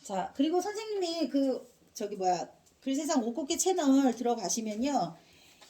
자, 그리고 선생님이 저기 뭐야, 글세상 옷꽃게 채널 들어가시면요.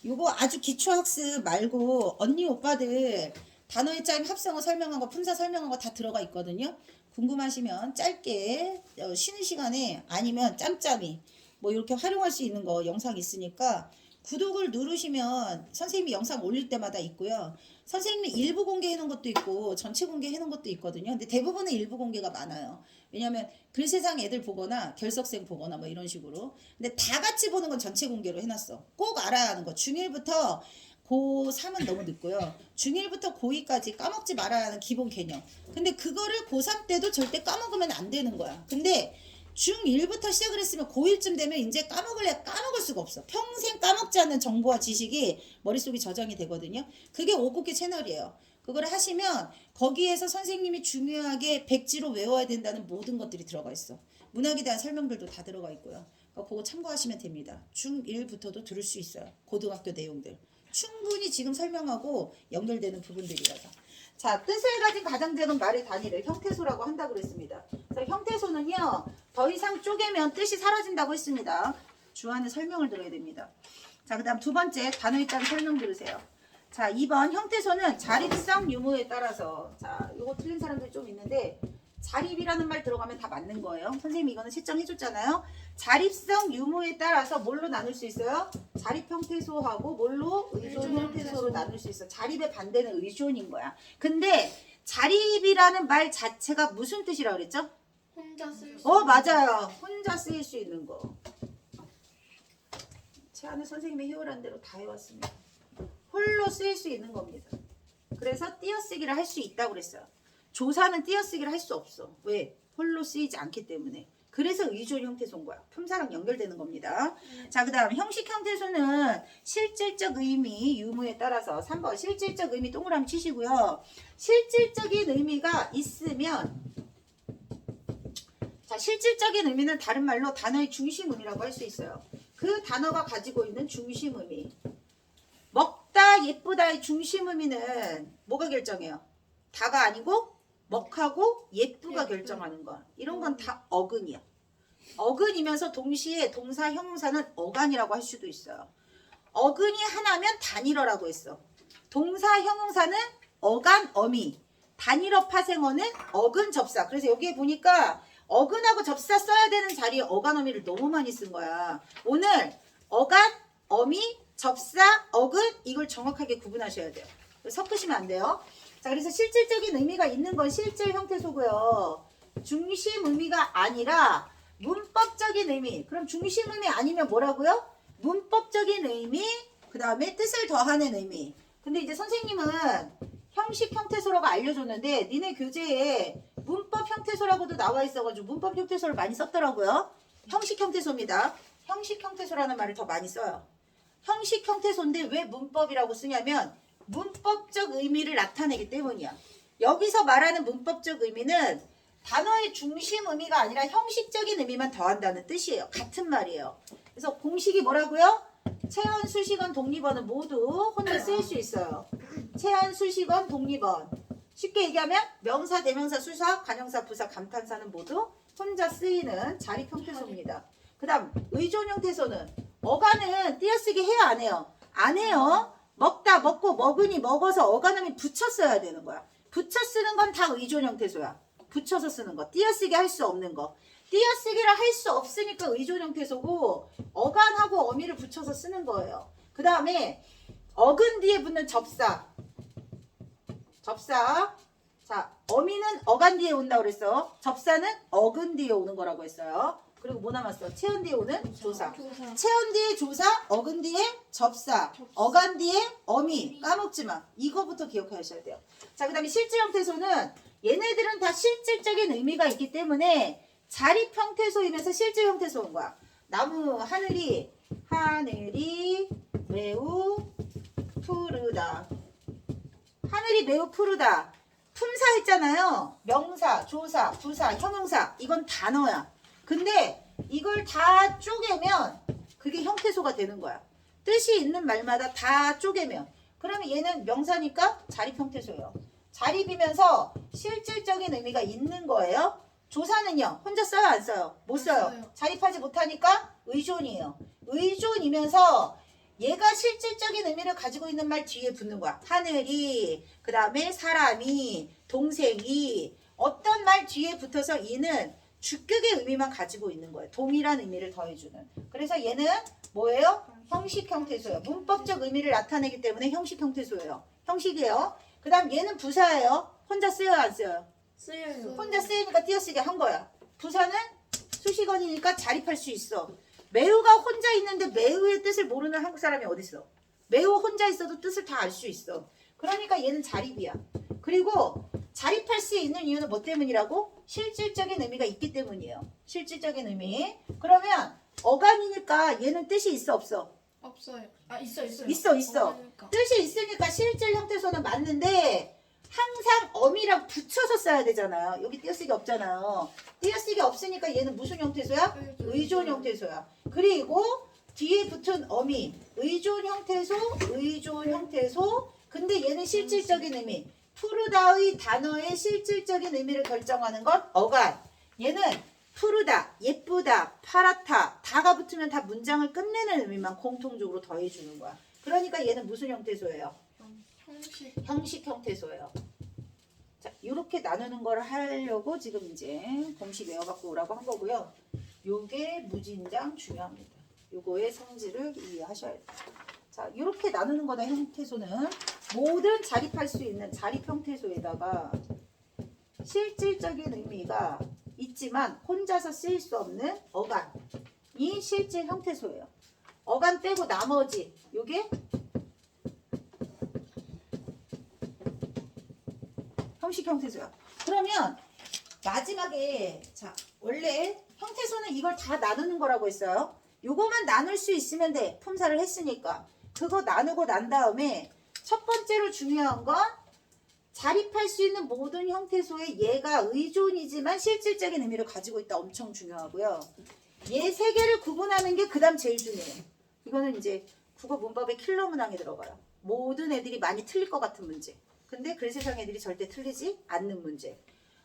요거 아주 기초학습 말고 언니 오빠들 단어의 짜임 합성어 설명한 거, 품사 설명한 거 다 들어가 있거든요. 궁금하시면 짧게 쉬는 시간에 아니면 짬짬이 뭐 이렇게 활용할 수 있는 거 영상 있으니까 구독을 누르시면 선생님이 영상 올릴 때마다 있고요. 선생님이 일부 공개해 놓은 것도 있고 전체 공개해 놓은 것도 있거든요. 근데 대부분은 일부 공개가 많아요. 왜냐하면 글세상 애들 보거나 결석생 보거나 뭐 이런 식으로. 근데 다 같이 보는 건 전체 공개로 해놨어. 꼭 알아야 하는 거. 중1부터 고3은 너무 늦고요. 중1부터 고2까지 까먹지 말아야 하는 기본 개념. 근데 그거를 고3 때도 절대 까먹으면 안 되는 거야. 근데 중1부터 시작을 했으면 고1쯤 되면 이제 까먹을 수가 없어. 평생 까먹지 않는 정보와 지식이 머릿속에 저장이 되거든요. 그게 옷꽃게 채널이에요. 그걸 하시면 거기에서 선생님이 중요하게 백지로 외워야 된다는 모든 것들이 들어가 있어. 문학에 대한 설명들도 다 들어가 있고요. 그거 참고하시면 됩니다. 중1부터도 들을 수 있어요. 고등학교 내용들. 충분히 지금 설명하고 연결되는 부분들이라서. 자, 뜻을 가진 가장 작은 말의 단위를 형태소라고 한다고 그랬습니다. 그래서 형태소는요, 더 이상 쪼개면 뜻이 사라진다고 했습니다. 주안의 설명을 들어야 됩니다. 자, 그 다음 두 번째 단어에 따른 설명 들으세요. 자, 2번 형태소는 자립성 유무에 따라서, 자, 요거 틀린 사람들이 좀 있는데, 자립이라는 말 들어가면 다 맞는 거예요. 선생님이 이거는 채점해줬잖아요. 자립성 유무에 따라서 뭘로 나눌 수 있어요? 자립 형태소하고 뭘로? 의존 형태소로 나눌 수 있어. 자립의 반대는 의존인 거야. 근데 자립이라는 말 자체가 무슨 뜻이라고 그랬죠? 혼자 쓸 수. 맞아요. 혼자 쓰일 수 있는 거. 제 안에 선생님이 해오란 대로 다 해왔습니다. 홀로 쓰일 수 있는 겁니다. 그래서 띄어쓰기를 할 수 있다고 그랬어요. 조사는 띄어쓰기를 할 수 없어. 왜? 홀로 쓰이지 않기 때문에. 그래서 의존 형태소인 거야. 품사랑 연결되는 겁니다. 자, 그 다음 형식 형태소는 실질적 의미 유무에 따라서 3번 실질적 의미 동그라미 치시고요. 실질적인 의미가 있으면, 자, 실질적인 의미는 다른 말로 단어의 중심 의미라고 할 수 있어요. 그 단어가 가지고 있는 중심 의미. 먹다 예쁘다의 중심 의미는 뭐가 결정해요? 다가 아니고 먹하고 예쁘가 결정하는 거. 이런 건 다 어근이야. 어근이면서 동시에 동사 형용사는 어간이라고 할 수도 있어요. 어근이 하나면 단일어라고 했어. 동사 형용사는 어간 어미, 단일어 파생어는 어근 접사. 그래서 여기에 보니까 어근하고 접사 써야 되는 자리에 어간 어미를 너무 많이 쓴 거야. 오늘 어간 어미 접사 어근 이걸 정확하게 구분하셔야 돼요. 섞으시면 안 돼요. 자, 그래서 실질적인 의미가 있는 건 실질 형태소고요. 중심 의미가 아니라 문법적인 의미. 그럼 중심 의미 아니면 뭐라고요? 문법적인 의미, 그 다음에 뜻을 더하는 의미. 근데 이제 선생님은 형식 형태소라고 알려줬는데 니네 교재에 문법 형태소라고도 나와 있어가지고 문법 형태소를 많이 썼더라고요. 형식 형태소입니다. 형식 형태소라는 말을 더 많이 써요. 형식 형태소인데 왜 문법이라고 쓰냐면 문법적 의미를 나타내기 때문이야. 여기서 말하는 문법적 의미는 단어의 중심 의미가 아니라 형식적인 의미만 더한다는 뜻이에요. 같은 말이에요. 그래서 공식이 뭐라고요? 체언, 수식언, 독립언은 모두 혼자 쓰일 수 있어요. 체언, 수식언, 독립언. 쉽게 얘기하면 명사, 대명사, 수사, 관형사, 부사, 감탄사는 모두 혼자 쓰이는 자립 형태소입니다. 그 다음 의존 형태소는 어간은 띄어쓰기 해요 안 해요? 안 해요. 먹다 먹고 먹으니 먹어서 어간음이 붙여 써야 되는 거야. 붙여 쓰는 건 다 의존 형태소야. 붙여서 쓰는 거. 띄어쓰기 할 수 없는 거. 띄어쓰기를 할 수 없으니까 의존 형태소고 어간하고 어미를 붙여서 쓰는 거예요. 그 다음에 어근 뒤에 붙는 접사. 접사. 자, 어미는 어간 뒤에 온다고 그랬어. 접사는 어근 뒤에 오는 거라고 했어요. 그리고 뭐 남았어? 체언 뒤에 오는 조사. 체언 뒤에 조사, 어근 뒤에 접사, 어간 뒤에 어미. 까먹지 마. 이거부터 기억하셔야 돼요. 자, 그 다음에 실질 형태소는 얘네들은 다 실질적인 의미가 있기 때문에 자립 형태소이면서 실질 형태소인 거야. 나무, 하늘이 매우 푸르다. 하늘이 매우 푸르다. 품사 했잖아요. 명사, 조사, 부사, 형용사. 이건 단어야. 근데 이걸 다 쪼개면 그게 형태소가 되는 거야. 뜻이 있는 말마다 다 쪼개면. 그러면 얘는 명사니까 자립 형태소예요. 자립이면서 실질적인 의미가 있는 거예요. 조사는요. 혼자 써요 안 써요? 못 써요. 써요. 자립하지 못하니까 의존이에요. 의존이면서 얘가 실질적인 의미를 가지고 있는 말 뒤에 붙는 거야. 하늘이, 그 다음에 사람이, 동생이, 어떤 말 뒤에 붙어서 얘는 주격의 의미만 가지고 있는 거예요. 동일한 의미를 더해주는. 그래서 얘는 뭐예요? 형식 형태소예요. 문법적 의미를 나타내기 때문에 형식 형태소예요. 형식이에요. 그 다음 얘는 부사예요. 혼자 쓰여요 안 쓰여요? 쓰여요. 혼자 쓰이니까 띄어쓰기 한 거야. 부사는 수식어니까 자립할 수 있어. 매우가 혼자 있는데 매우의 뜻을 모르는 한국 사람이 어딨어? 매우 혼자 있어도 뜻을 다 알 수 있어. 그러니까 얘는 자립이야. 그리고 자립할 수 있는 이유는 뭐 때문이라고? 실질적인 의미가 있기 때문이에요. 실질적인 의미. 그러면 어간이니까 얘는 뜻이 있어 없어? 없어요. 아 있어. 있어. 어머니까. 뜻이 있으니까 실질 형태소는 맞는데 항상 어미랑 붙여서 써야 되잖아요. 여기 띄어쓰기 없잖아요. 띄어쓰기 없으니까 얘는 무슨 형태소야? 의존 형태소야. 그리고 뒤에 붙은 어미 의존 형태소, 의존 형태소. 근데 얘는 실질적인 의미. 푸르다의 단어의 실질적인 의미를 결정하는 건 어간. 얘는 푸르다, 예쁘다, 파랗다 다가 붙으면 다 문장을 끝내는 의미만 공통적으로 더해주는 거야. 그러니까 얘는 무슨 형태소예요? 형식. 형식 형태소예요. 자, 이렇게 나누는 걸 하려고 지금 이제 공식 외워갖고 오라고 한 거고요. 요게 무진장 중요합니다. 요거의 성질을 이해하셔야 돼요. 자, 이렇게 나누는 거다 형태소는 모든 자립할 수 있는 자립 형태소에다가 실질적인 의미가 있지만 혼자서 쓰일 수 없는 어간이 실질 형태소예요. 어간 빼고 나머지 요게 형식 형태소야. 그러면 마지막에 자 원래 형태소는 이걸 다 나누는 거라고 했어요. 요거만 나눌 수 있으면 돼. 품사를 했으니까. 그거 나누고 난 다음에 첫 번째로 중요한 건 자립할 수 있는 모든 형태소에 얘가 의존이지만 실질적인 의미를 가지고 있다. 엄청 중요하고요. 얘 세 개를 구분하는 게 그 다음 제일 중요해요. 이거는 이제 국어 문법의 킬러 문항에 들어가요. 모든 애들이 많이 틀릴 것 같은 문제. 근데 글세상 애들이 절대 틀리지 않는 문제.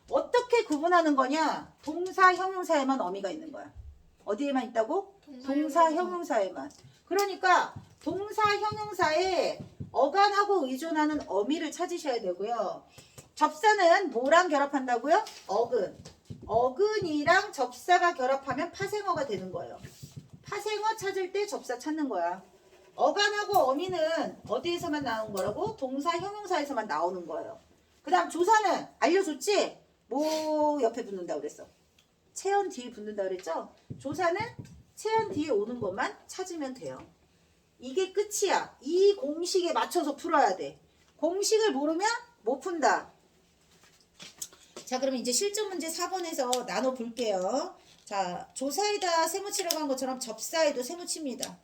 어떻게 구분하는 거냐? 동사, 형용사에만 어미가 있는 거야. 어디에만 있다고? 동사, 형용사에만. 그러니까 동사, 형용사에 어간하고 의존하는 어미를 찾으셔야 되고요. 접사는 뭐랑 결합한다고요? 어근. 어근이랑 접사가 결합하면 파생어가 되는 거예요. 파생어 찾을 때 접사 찾는 거야. 어간하고 어미는 어디에서만 나오는 거라고? 동사, 형용사에서만 나오는 거예요. 그 다음 조사는 알려줬지? 뭐 옆에 붙는다고 그랬어? 체언 뒤에 붙는다고 그랬죠? 조사는 체언 뒤에 오는 것만 찾으면 돼요. 이게 끝이야. 이 공식에 맞춰서 풀어야 돼. 공식을 모르면 못 푼다. 자, 그러면 이제 실전 문제 4번에서 나눠 볼게요. 자, 조사에다 세모치라고 한 것처럼 접사에도 세모칩니다.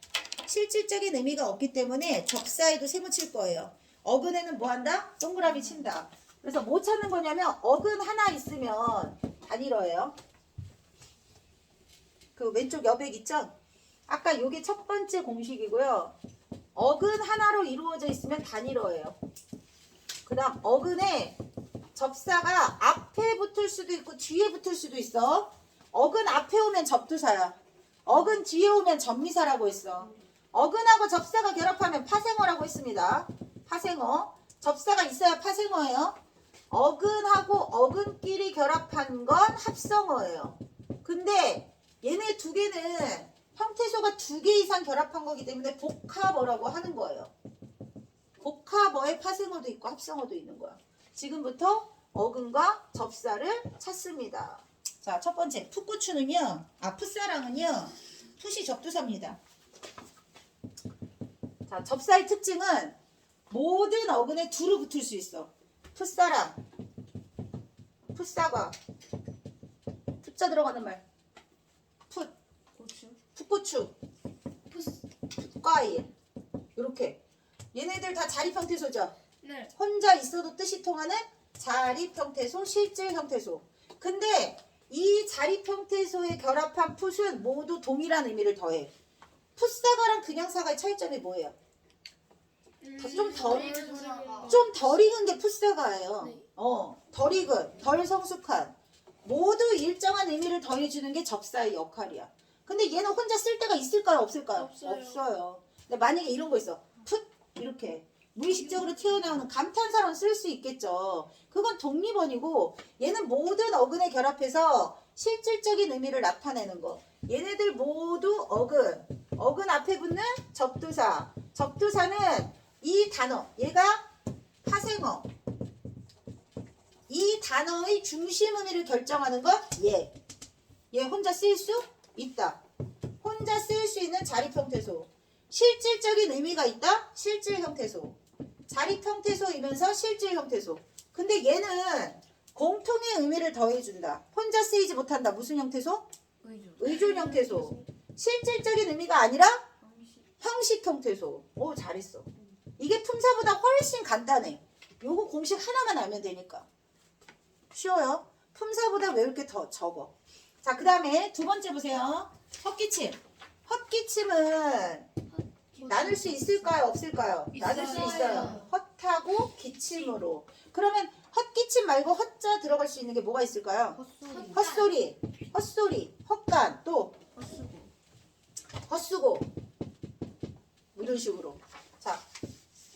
실질적인 의미가 없기 때문에 접사에도 세모칠 거예요. 어근에는 뭐 한다? 동그라미 친다. 그래서 뭐 찾는 거냐면 어근 하나 있으면 단일어예요. 그 왼쪽 여백 있죠? 아까 요게 첫 번째 공식이고요. 어근 하나로 이루어져 있으면 단일어예요. 그 다음 어근에 접사가 앞에 붙을 수도 있고 뒤에 붙을 수도 있어. 어근 앞에 오면 접두사야. 어근 뒤에 오면 접미사라고 했어. 어근하고 접사가 결합하면 파생어라고 했습니다. 파생어. 접사가 있어야 파생어예요. 어근하고 어근끼리 결합한 건 합성어예요. 근데 얘네 두 개는 형태소가 2개 이상 결합한 거기 때문에 복합어라고 하는 거예요. 복합어에 파생어도 있고 합성어도 있는 거야. 지금부터 어근과 접사를 찾습니다. 자, 첫 번째 풋고추는요. 풋사랑은요. 풋이 접두사입니다. 자, 접사의 특징은 모든 어근에 두루 붙을 수 있어. 풋사랑, 풋사과, 풋자 들어가는 말. 풋, 고추. 풋고추, 풋과일. 이렇게. 얘네들 다 자립 형태소죠. 네. 혼자 있어도 뜻이 통하는 자립 형태소, 실질 형태소. 근데 이 자립 형태소에 결합한 풋은 모두 동일한 의미를 더해. 풋사과랑 그냥 사과의 차이점이 뭐예요? 좀 덜 익은 게 풋사과예요. 네. 덜 익은, 덜 성숙한. 모두 일정한 의미를 더해주는 게 접사의 역할이야. 근데 얘는 혼자 쓸 데가 있을까요? 없을까요? 없어요. 근데 만약에 이런 거 있어. 풋 이렇게 무의식적으로 튀어나오는 감탄사랑 쓸 수 있겠죠. 그건 독립어이고 얘는 모든 어근에 결합해서 실질적인 의미를 나타내는 거. 얘네들 모두 어근. 어근 앞에 붙는 접두사. 접두사는 이 단어. 얘가 파생어. 이 단어의 중심 의미를 결정하는 건 얘. 얘 혼자 쓸 수 있다. 혼자 쓸 수 있는 자립 형태소. 실질적인 의미가 있다. 실질 형태소. 자립 형태소이면서 실질 형태소. 근데 얘는 공통의 의미를 더해준다. 혼자 쓰이지 못한다. 무슨 형태소? 의존 형태소. 실질적인 의미가 아니라 형식 형태소. 오, 잘했어. 이게 품사보다 훨씬 간단해. 요거 공식 하나만 알면 되니까. 쉬워요. 품사보다 외울 게 더 적어. 자, 그 다음에 두 번째 보세요. 헛기침. 헛기침은 나눌 수 있을까요? 없을까요? 나눌 수 있어요. 헛하고 기침으로. 그러면 헛기침 말고 헛자 들어갈 수 있는 게 뭐가 있을까요? 헛소리, 헛소리, 헛간, 또 헛수고. 이런 식으로. 자,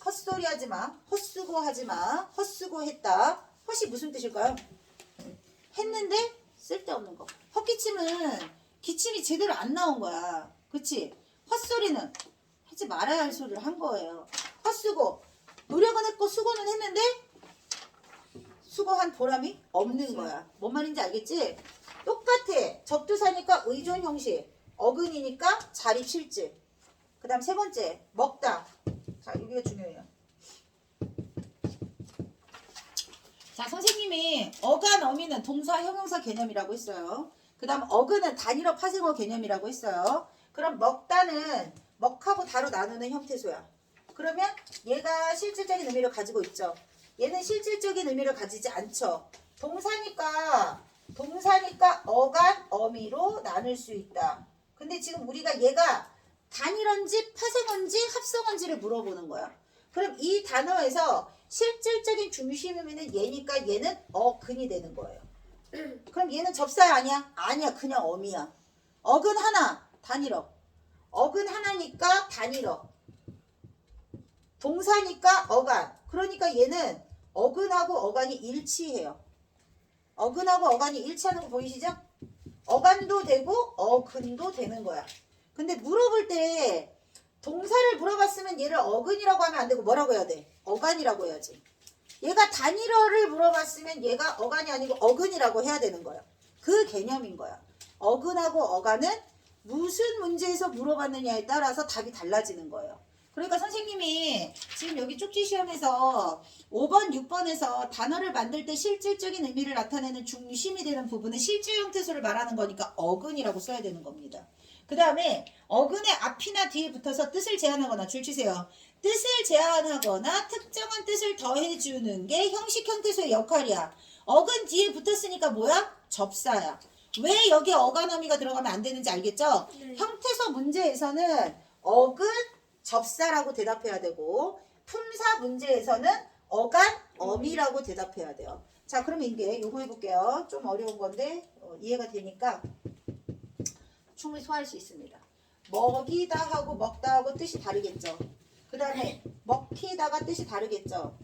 헛소리 하지 마. 헛수고 하지 마. 헛수고 했다. 헛이 무슨 뜻일까요? 했는데 쓸데없는 거. 헛기침은 기침이 제대로 안 나온 거야. 그치? 헛소리는 하지 말아야 할 소리를 한 거예요. 헛수고. 노력은 했고 수고는 했는데 수고한 보람이 없는 거야. 뭔 말인지 알겠지? 똑같아. 접두사니까 의존 형식. 어근이니까 자립 실질. 그 다음 세 번째. 먹다. 자, 여기가 중요해요. 자, 선생님이 어간 어미는 동사 형용사 개념이라고 했어요. 그 다음 어근은 단일어 파생어 개념이라고 했어요. 그럼 먹다는 먹하고 다로 나누는 형태소야. 그러면 얘가 실질적인 의미를 가지고 있죠. 얘는 실질적인 의미를 가지지 않죠. 동사니까 어간 어미로 나눌 수 있다. 근데 지금 우리가 얘가 단일어인지 파생어인지 합성어인지를 물어보는 거야. 그럼 이 단어에서 실질적인 중심 의미는 얘니까 얘는 어근이 되는 거예요. 그럼 얘는 접사야 아니야? 아니야. 그냥 어미야. 어근 하나 단일어. 어근 하나니까 단일어. 동사니까 어간. 그러니까 얘는 어근하고 어간이 일치해요. 어근하고 어간이 일치하는 거 보이시죠? 어간도 되고 어근도 되는 거야. 근데 물어볼 때 동사를 물어봤으면 얘를 어근이라고 하면 안 되고 뭐라고 해야 돼? 어간이라고 해야지. 얘가 단일어를 물어봤으면 얘가 어간이 아니고 어근이라고 해야 되는 거야. 그 개념인 거야. 어근하고 어간은 무슨 문제에서 물어봤느냐에 따라서 답이 달라지는 거예요. 그러니까 선생님이 지금 여기 쪽지 시험에서 5번, 6번에서 단어를 만들 때 실질적인 의미를 나타내는 중심이 되는 부분은 실질 형태소를 말하는 거니까 어근이라고 써야 되는 겁니다. 그 다음에 어근의 앞이나 뒤에 붙어서 뜻을 제한하거나 줄치세요. 뜻을 제한하거나 특정한 뜻을 더해주는 게 형식 형태소의 역할이야. 어근 뒤에 붙었으니까 뭐야? 접사야. 왜 여기 어간어미가 들어가면 안 되는지 알겠죠? 네. 형태소 문제에서는 어근 접사라고 대답해야 되고 품사 문제에서는 어간 어미라고 대답해야 돼요. 자, 그러면 이게 요거 해볼게요. 좀 어려운 건데 이해가 되니까 충분히 소화할 수 있습니다. 먹이다 하고 먹다 하고 뜻이 다르겠죠. 그 다음에 먹히다가 뜻이 다르겠죠.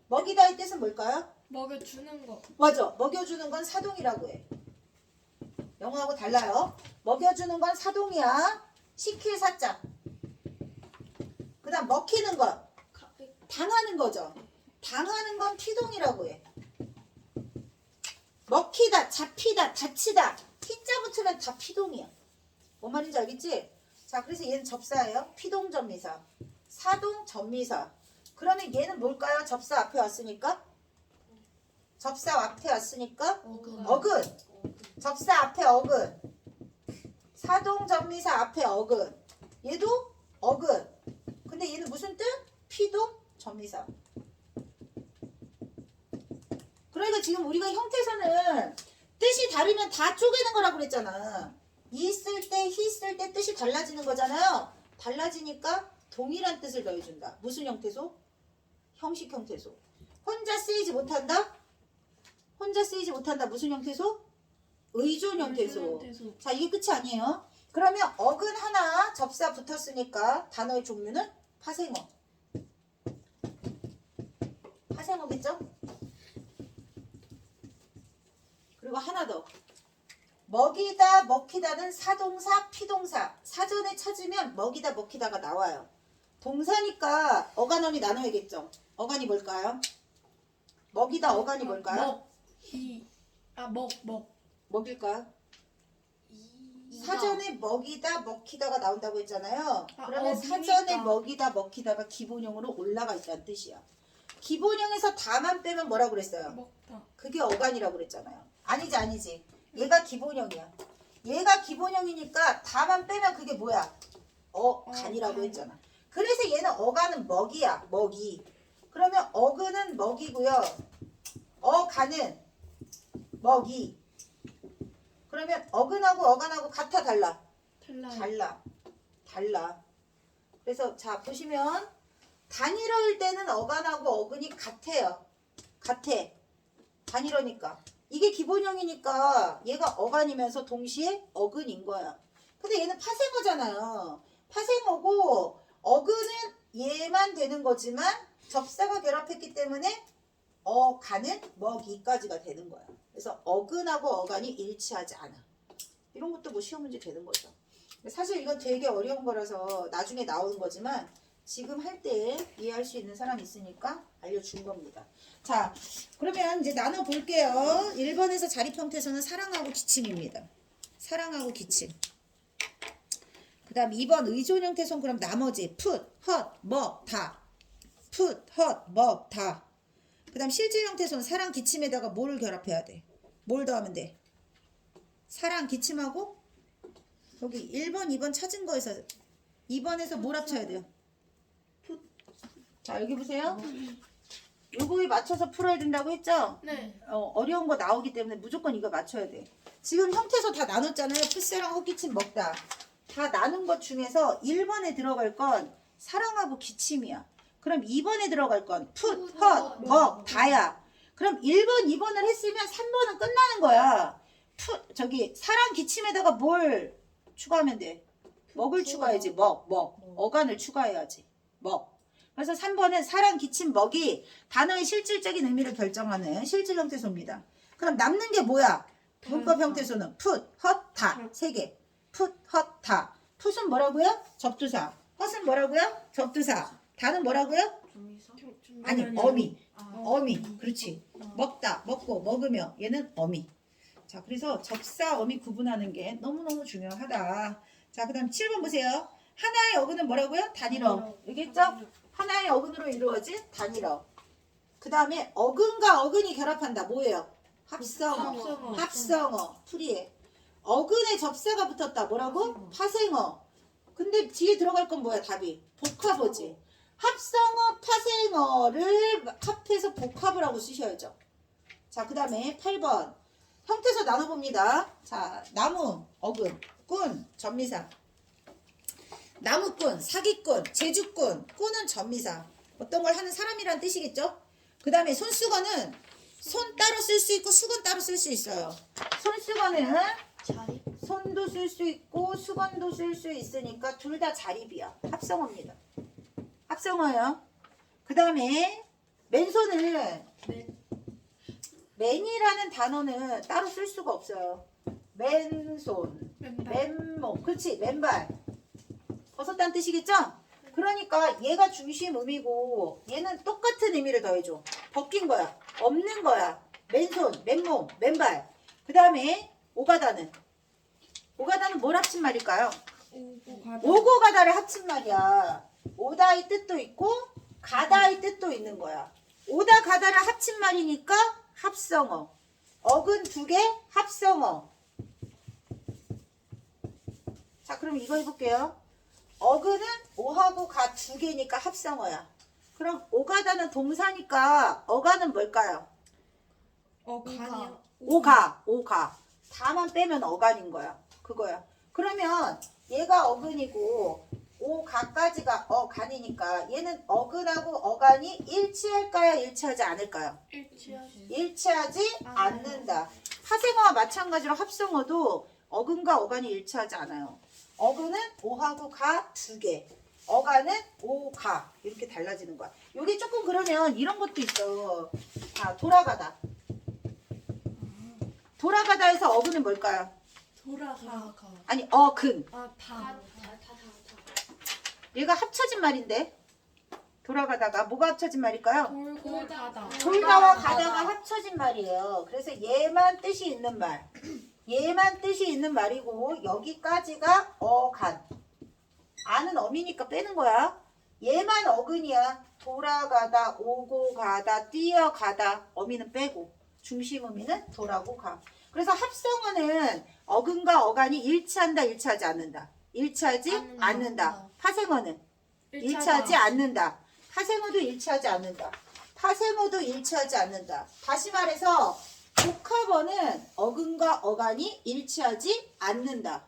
먹이다의 뜻은 뭘까요? 먹여주는 거. 맞아. 먹여주는 건 사동이라고 해. 영어하고 달라요. 먹여주는 건 사동이야. 시킬 사자. 그 다음 먹히는 건 당하는 거죠. 당하는 건 피동이라고 해. 먹히다, 잡히다, 다치다. 피자 붙으면 다 피동이야. 뭔 말인지 알겠지? 자, 그래서 얘는 접사예요. 피동전미사. 사동전미사. 그러면 얘는 뭘까요? 접사 앞에 왔으니까? 접사 앞에 왔으니까? 어근. 접사 앞에 어근. 사동전미사 앞에 어근. 얘도 어근. 근데 얘는 무슨 뜻? 피동전미사. 그러니까 지금 우리가 형태에서는 뜻이 다르면 다 쪼개는 거라고 그랬잖아. 이 쓸 때, 히 쓸 때 뜻이 달라지는 거잖아요. 달라지니까 동일한 뜻을 더해준다. 무슨 형태소? 형식 형태소. 혼자 쓰이지 못한다? 혼자 쓰이지 못한다. 무슨 형태소? 의존 형태소. 형태소. 자, 이게 끝이 아니에요. 그러면 어근 하나 접사 붙었으니까 단어의 종류는 파생어. 파생어겠죠? 그리고 하나 더. 먹이다, 먹히다는 사동사, 피동사. 사전에 찾으면 먹이다, 먹히다가 나와요. 동사니까 어간어미 나눠야겠죠. 어간이 뭘까요? 먹이다, 어간이 뭘까요? 먹. 먹일까요? 이. 사전에 먹이다, 먹히다가 나온다고 했잖아요. 그러면 어기니까. 사전에 먹이다, 먹히다가 기본형으로 올라가 있다는 뜻이야. 기본형에서 다만 빼면 뭐라고 그랬어요? 먹다. 그게 어간이라고 그랬잖아요. 아니지. 얘가 기본형이야. 얘가 기본형이니까 다만 빼면 그게 뭐야? 어간이라고 간. 했잖아. 그래서 얘는 어간은 먹이야. 먹이. 그러면 어근은 먹이고요. 어간은 먹이. 그러면 어근하고 어간하고 같아 달라? 달라요. 달라. 그래서 자 보시면 단일어일 때는 어간하고 어근이 같아요. 같아. 단일어니까. 이게 기본형이니까 얘가 어간이면서 동시에 어근인 거야. 근데 얘는 파생어잖아요. 파생어고 어근은 얘만 되는 거지만 접사가 결합했기 때문에 어간은 먹이까지가 되는 거야. 그래서 어근하고 어간이 일치하지 않아. 이런 것도 뭐 시험 문제 되는 거죠. 사실 이건 되게 어려운 거라서 나중에 나오는 거지만 지금 할 때 이해할 수 있는 사람이 있으니까 알려준 겁니다. 자, 그러면 이제 나눠볼게요. 1번에서 자립 형태에서는 사랑하고 기침입니다. 사랑하고 기침. 그 다음 2번 의존 형태선 그럼 나머지 풋, 헛, 먹, 다. 풋, 헛, 먹, 다. 그 다음 실질 형태선 사랑, 기침에다가 뭘 결합해야 돼? 뭘 더하면 돼? 사랑, 기침하고 여기 1번, 2번 찾은 거에서 2번에서 뭘 합쳐야 돼요? 자, 여기 보세요. 요거에 맞춰서 풀어야 된다고 했죠? 네. 어려운 거 나오기 때문에 무조건 이거 맞춰야 돼. 지금 형태소 다 나눴잖아요. 풋사랑 헛기침 먹다. 다 나눈 것 중에서 1번에 들어갈 건 사랑하고 기침이야. 그럼 2번에 들어갈 건 풋, 헛, 먹, 다야. 그럼 1번, 2번을 했으면 3번은 끝나는 거야. 사랑, 기침에다가 뭘 추가하면 돼? 먹을 추가해야지. 먹. 어간을 추가해야지. 먹. 그래서 3번은 사랑, 기침, 먹이 단어의 실질적인 의미를 결정하는 실질 형태소입니다. 그럼 남는 게 뭐야? 문법 형태소는 풋, 헛, 다. 3개. 풋, 헛, 다. 풋은 뭐라고요? 접두사. 헛은 뭐라고요? 접두사. 다는 뭐라고요? 아니, 어미. 어미. 그렇지. 먹다, 먹고, 먹으며. 얘는 어미. 자, 그래서 접사, 어미 구분하는 게 너무너무 중요하다. 자, 그 다음 7번 보세요. 하나의 어근은 뭐라고요? 단일어. 알겠죠? 하나의 어근으로 이루어진 단일어. 그 다음에 어근과 어근이 결합한다. 뭐예요? 합성어. 합성어. 풀이해. 어근에 접사가 붙었다. 뭐라고? 파생어. 근데 뒤에 들어갈 건 뭐야? 답이. 복합어지. 합성어, 파생어를 합해서 복합을 하고 쓰셔야죠. 자, 그 다음에 8번. 형태소 나눠봅니다. 자, 나무, 어근, 꾼, 전미사. 나무꾼, 사기꾼, 제주꾼, 꾼은 전미사. 어떤 걸 하는 사람이란 뜻이겠죠? 그 다음에 손수건은 손 따로 쓸 수 있고 수건 따로 쓸 수 있어요. 손수건은 자립. 손도 쓸 수 있고 수건도 쓸 수 있으니까 둘 다 자립이야. 합성어입니다. 합성어예요. 그 다음에 맨손을 맨이라는 단어는 따로 쓸 수가 없어요. 맨손, 맨목, 그렇지, 맨발. 벗었다는 뜻이겠죠? 그러니까 얘가 중심 의미고 얘는 똑같은 의미를 더해줘. 벗긴 거야. 없는 거야. 맨손, 맨몸, 맨발. 그 다음에 오가다는 뭘 합친 말일까요? 오고 가다를 합친 말이야. 오다의 뜻도 있고 가다의 뜻도 있는 거야. 오다 가다를 합친 말이니까 합성어. 어근 2개 합성어. 자, 그럼 이거 해볼게요. 어근은 오하고 가 2개니까 합성어야. 그럼 오가다는 동사니까 어가는 뭘까요? 어간이요. 오가. 다만 빼면 어간인 거야. 그거야. 그러면 얘가 어근이고 오가까지가 어간이니까 얘는 어근하고 어간이 일치할까요? 일치하지 않을까요? 일치하지 않는다. 파생어와 마찬가지로 합성어도 어근과 어간이 일치하지 않아요. 어근은 오하고 가 두 개. 어간은 오가 이렇게 달라지는 거야. 여기 조금 그러면 이런 것도 있어. 자, 돌아가다. 돌아가다에서 어근은 뭘까요? 돌아가. 아니 어근. 다. 얘가 합쳐진 말인데 돌아가다가 뭐가 합쳐진 말일까요? 돌고 가다. 돌다와 가다가 합쳐진 말이에요. 그래서 얘만 뜻이 있는 말. 얘만 뜻이 있는 말이고 여기까지가 어간. 아는 어미니까 빼는 거야. 얘만 어근이야. 돌아가다, 오고 가다, 뛰어가다. 어미는 빼고 중심 의미는 돌아고 가. 그래서 합성어는 어근과 어간이 일치한다, 일치하지 않는다. 일치하지 않는다. 파생어는 일치하지 않는다. 파생어도 일치하지 않는다. 파생어도 일치하지 않는다. 다시 말해서 복합어는 어근과 어간이 일치하지 않는다.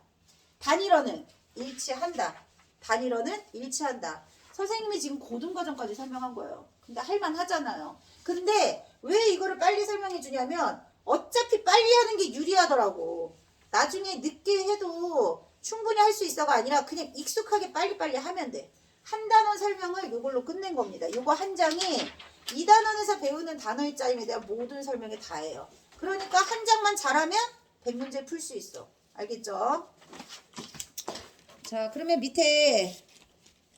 단일어는 일치한다. 단일어는 일치한다. 선생님이 지금 고등과정까지 설명한 거예요. 근데 할만하잖아요. 근데 왜 이거를 빨리 설명해 주냐면 어차피 빨리 하는 게 유리하더라고. 나중에 늦게 해도 충분히 할 수 있어가 아니라 그냥 익숙하게 빨리빨리 하면 돼. 한 단원 설명을 이걸로 끝낸 겁니다. 이거 한 장이 이 단원에서 배우는 단어의 짜임에 대한 모든 설명이 다예요. 그러니까 한 장만 잘하면 100문제 풀 수 있어. 알겠죠? 자, 그러면 밑에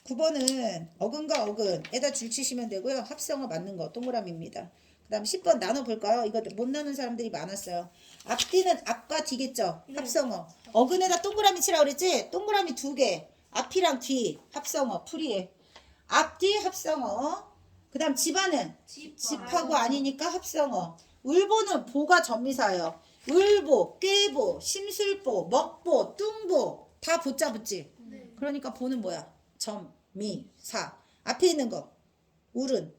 9번은 어근과 어근에다 줄 치시면 되고요. 합성어 맞는 거 동그라미입니다. 그 다음 10번 나눠볼까요? 이거 못 나눈 사람들이 많았어요. 앞뒤는 앞과 뒤겠죠? 합성어. 어근에다 동그라미 치라고 그랬지? 동그라미 2개. 앞이랑 뒤 합성어 풀이해. 앞뒤 합성어. 그 다음 집안은 집하고 아니니까 합성어. 울보는 보가 전미사예요. 울보, 꾀보, 심술보, 먹보, 뚱보 다 보자 붙지? 그러니까 보는 뭐야? 전미사. 앞에 있는 거 울은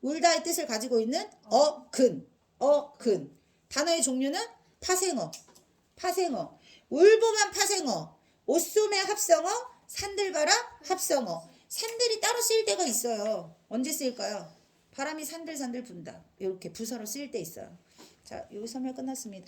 울다의 뜻을 가지고 있는 어근. 어근. 단어의 종류는 파생어. 파생어. 울보면 파생어. 옷소매 합성어. 산들바라 합성어. 산들이 따로 쓰일 때가 있어요. 언제 쓰일까요? 바람이 산들산들 분다. 이렇게 부사로 쓰일 때 있어요. 자, 여기 설명 끝났습니다.